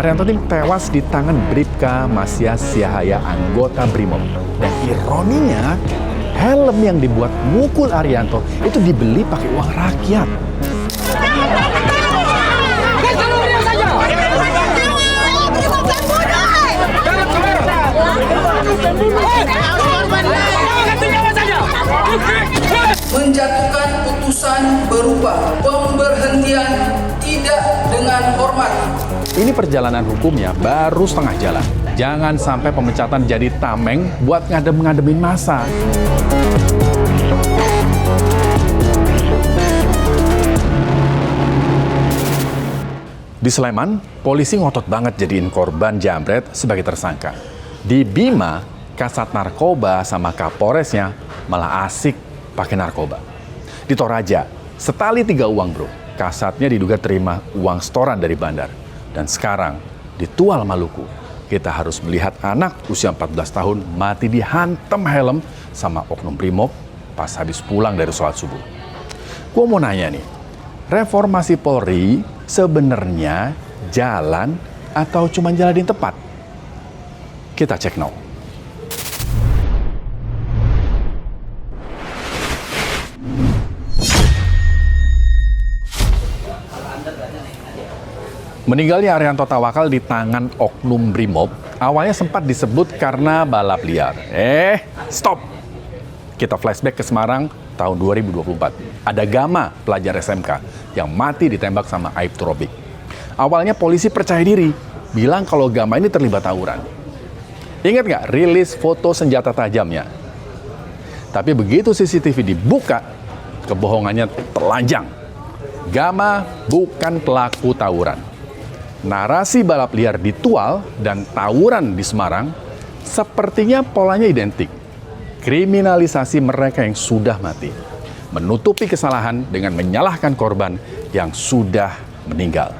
Arianto ini tewas di tangan Bribka Masyas Siahaya, anggota Brimob. Dan ironinya, helm yang dibuat mukul Arianto itu dibeli pakai uang rakyat. Menjatuhkan putusan berupa pemberhentian tidak dengan hormat. Ini perjalanan hukumnya baru setengah jalan. Jangan sampai pemecatan jadi tameng buat ngadem-ngademin massa. Di Sleman, polisi ngotot banget jadiin korban jambret sebagai tersangka. Di Bima, Kasat Narkoba sama Kapolresnya malah asik pakai narkoba. Di Toraja, setali 3 uang bro. Kasatnya diduga terima uang setoran dari bandar. Dan sekarang, di Tual Maluku, kita harus melihat anak usia 14 tahun mati dihantam helm sama oknum Brimob pas habis pulang dari sholat subuh. Gua mau nanya nih, reformasi Polri sebenarnya jalan atau cuma jalanin tepat? Kita cek now. Meninggalnya Arianto Tawakal di tangan oknum Brimob awalnya sempat disebut karena balap liar. Stop! Kita flashback ke Semarang tahun 2024. Ada Gama, pelajar SMK, yang mati ditembak sama Aibtu Robik. Awalnya polisi percaya diri, bilang kalau Gama ini terlibat tawuran. Ingat nggak rilis foto senjata tajamnya? Tapi begitu CCTV dibuka, kebohongannya telanjang. Gama bukan pelaku tawuran. Narasi balap liar di Tual dan tawuran di Semarang sepertinya polanya identik. Kriminalisasi mereka yang sudah mati. Menutupi kesalahan dengan menyalahkan korban yang sudah meninggal.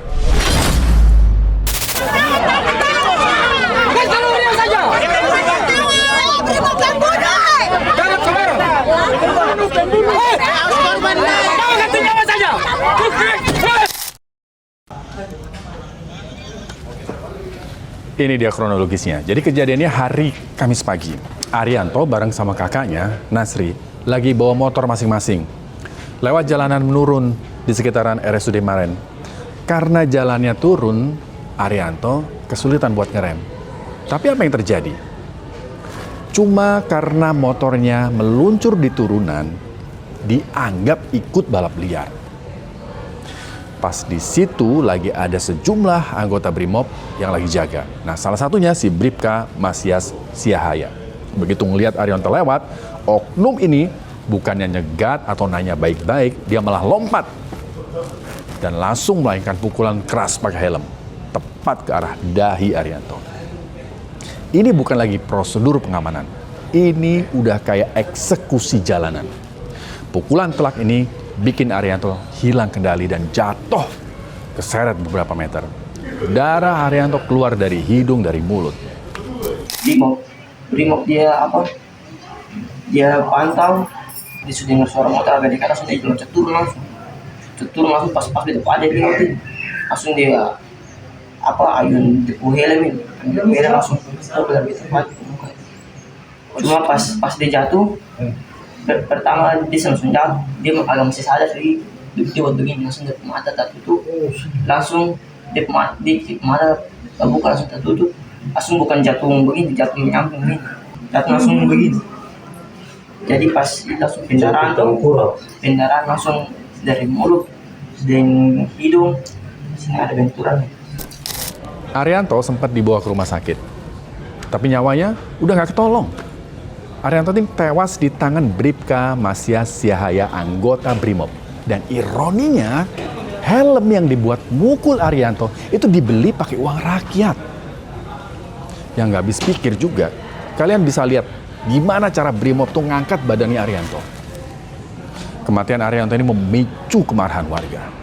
Ini dia kronologisnya. Jadi kejadiannya hari Kamis pagi. Arianto bareng sama kakaknya, Nasri, lagi bawa motor masing-masing. Lewat jalanan menurun di sekitaran RSUD Maren. Karena jalannya turun, Arianto kesulitan buat ngerem. Tapi apa yang terjadi? Cuma karena motornya meluncur di turunan, dianggap ikut balap liar. Pas di situ lagi ada sejumlah anggota Brimob yang lagi jaga. Nah, salah satunya si Bribka Masyas Siahaya. Begitu ngelihat Arianto lewat, oknum ini bukannya nyegat atau nanya baik-baik, dia malah lompat dan langsung melayangkan pukulan keras pakai helm, tepat ke arah dahi Arianto. Ini bukan lagi prosedur pengamanan, ini udah kayak eksekusi jalanan. Pukulan telak ini bikin Arianto hilang kendali dan jatuh keseret beberapa meter. Darah Arianto keluar dari hidung, dari mulut. Brimob dia apa? Dia pantau, dia sudah dengar suara motor agak dekat, langsung dia loncat turun langsung pas di depan dia Brimob ini. Langsung dia ayun tepu helm ini, langsung dari tempat. Cuma pas dia jatuh, pertama dia langsung jatuh, dia agak masih sadar sih, dia buat begini langsung dia mata tertutup, langsung dia mata terbuka langsung tertutup, langsung bukan jatuh begini, jatuh menyamping begini, jatuh langsung begini. Jadi pas langsung pendarahan langsung dari mulut dan hidung, sini ada benturan. Arianto sempat dibawa ke rumah sakit, tapi nyawanya udah nggak ketolong. Arianto ini tewas di tangan Bribka Masyas Siahaya, anggota Brimob. Dan ironinya, helm yang dibuat mukul Arianto itu dibeli pakai uang rakyat. Yang nggak habis pikir juga, kalian bisa lihat gimana cara Brimob tuh ngangkat badannya Arianto. Kematian Arianto ini memicu kemarahan warga.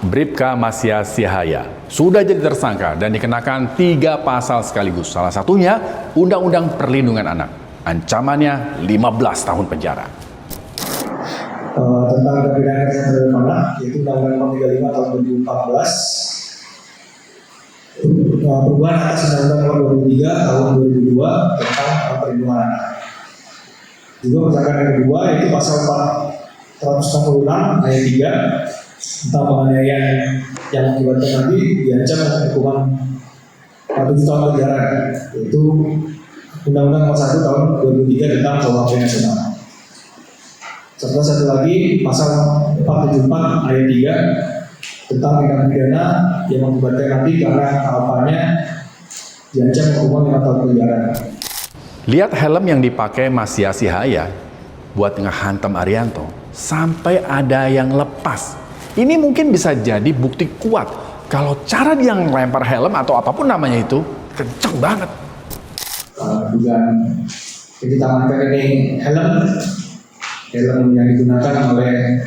Bribka Masya Sihaya sudah jadi tersangka dan dikenakan 3 pasal sekaligus. Salah satunya Undang-Undang Perlindungan Anak. Ancamannya 15 tahun penjara. Tentang tindak pidana kekerasan terhadap anak, yaitu Undang-Undang Nomor 35 tahun 2014, perubahan atas Undang-Undang Nomor 23 tahun 2002 tentang perlindungan anak. Juga perjalanan yang kedua yaitu pasal 466 ayat 3 tentang penganiayaan yang mengakibatkan nanti diancam dengan hukuman 7 tahun penjara, yaitu Undang-Undang Nomor 1 tahun 2003 tentang KUHP nasional. Serta satu lagi pasal 474 ayat 3 tentang tindak pidana yang mengakibatkan nanti karena apa-apanya diancam hukuman 5 tahun penjara. Lihat helm yang dipakai Masya Sihaya buat ngehantam Arianto sampai ada yang lepas. Ini mungkin bisa jadi bukti kuat kalau cara dia ngelempar helm atau apapun namanya itu kenceng banget. Dugaan yang kita amankan ini helm yang digunakan oleh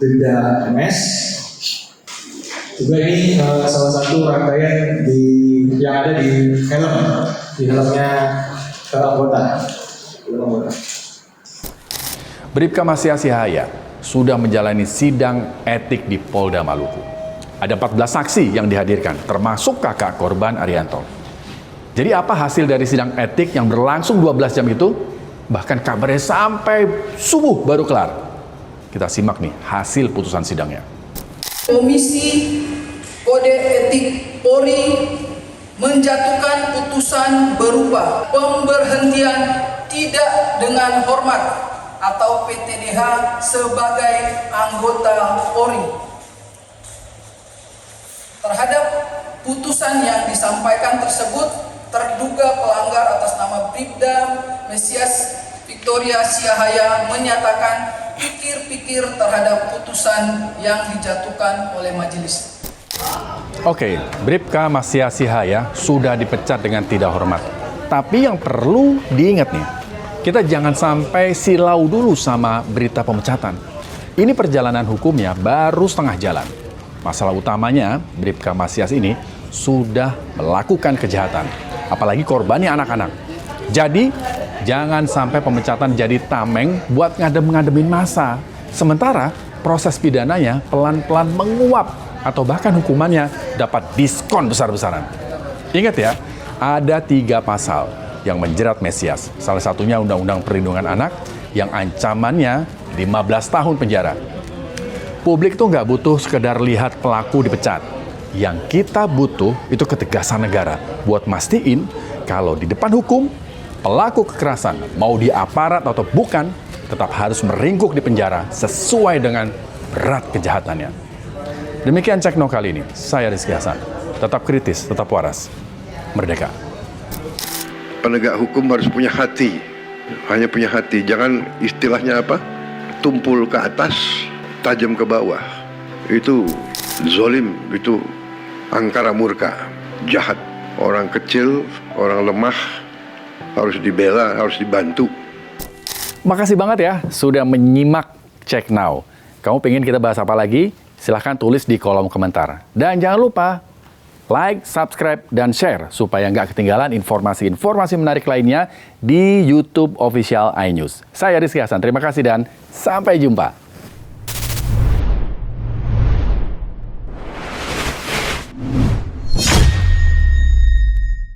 Bribda MS. Juga ini salah satu rangkaian yang ada di helmnya anggota. Bribka Masya Sihaya sudah menjalani sidang etik di Polda Maluku. Ada 14 saksi yang dihadirkan, termasuk kakak korban Arianto. Jadi apa hasil dari sidang etik yang berlangsung 12 jam itu? Bahkan kabarnya sampai subuh baru kelar. Kita simak nih hasil putusan sidangnya. Komisi Kode Etik Polri menjatuhkan putusan berupa pemberhentian tidak dengan hormat atau PTDH sebagai anggota Polri. Terhadap putusan yang disampaikan tersebut, terduga pelanggar atas nama Bribda Mesias Victoria Sihaya menyatakan pikir-pikir terhadap putusan yang dijatuhkan oleh majelis. Oke, Bribka Masya Sihaya sudah dipecat dengan tidak hormat. Tapi yang perlu diingat nih, kita jangan sampai silau dulu sama berita pemecatan. Ini perjalanan hukumnya baru setengah jalan. Masalah utamanya, Bribka Masya ini sudah melakukan kejahatan. Apalagi korbannya anak-anak. Jadi, jangan sampai pemecatan jadi tameng buat ngadem-ngademin massa. Sementara, proses pidananya pelan-pelan menguap atau bahkan hukumannya dapat diskon besar-besaran. Ingat ya, ada 3 pasal yang menjerat Mesias. Salah satunya Undang-Undang Perlindungan Anak yang ancamannya 15 tahun penjara. Publik tuh nggak butuh sekedar lihat pelaku dipecat. Yang kita butuh itu ketegasan negara buat mastiin kalau di depan hukum, pelaku kekerasan mau di aparat atau bukan, tetap harus meringkuk di penjara sesuai dengan berat kejahatannya. Demikian Cek No kali ini. Saya Rizky Hasan. Tetap kritis, tetap waras. Merdeka. Penegak hukum harus punya hati. Hanya punya hati. Jangan istilahnya apa? Tumpul ke atas, tajam ke bawah. Itu zolim, itu angkara murka, jahat. Orang kecil, orang lemah harus dibela, harus dibantu. Makasih banget ya sudah menyimak Cek Now. Kamu pengen kita bahas apa lagi? Silahkan tulis di kolom komentar. Dan jangan lupa like, subscribe, dan share supaya nggak ketinggalan informasi-informasi menarik lainnya di YouTube Official iNews. Saya Rizky Hasan, terima kasih dan sampai jumpa.